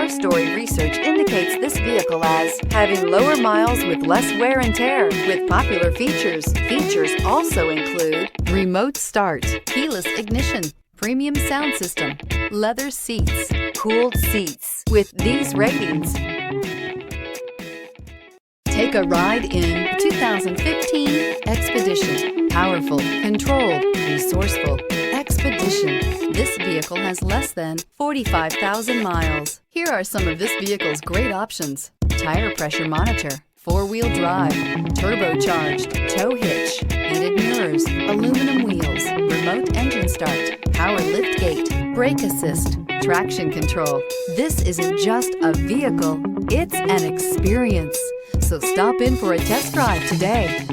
Our story research indicates this vehicle as having lower miles with less wear and tear with popular features. Features also include remote start, keyless ignition, premium sound system, leather seats, cooled seats. With these ratings, take a ride in 2015 Expedition. Powerful, controlled, resourceful. Expedition. This vehicle has less than 45,000 miles. Here are some of this vehicle's great options: tire pressure monitor, four-wheel drive, turbocharged, tow hitch, heated mirrors, aluminum wheels, remote engine start, power liftgate, brake assist, traction control. This isn't just a vehicle, it's an experience. So stop in for a test drive today.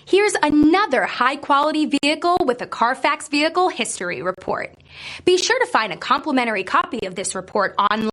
Here's another high-quality vehicle with a Carfax Vehicle History Report. Be sure to find a complimentary copy of this report online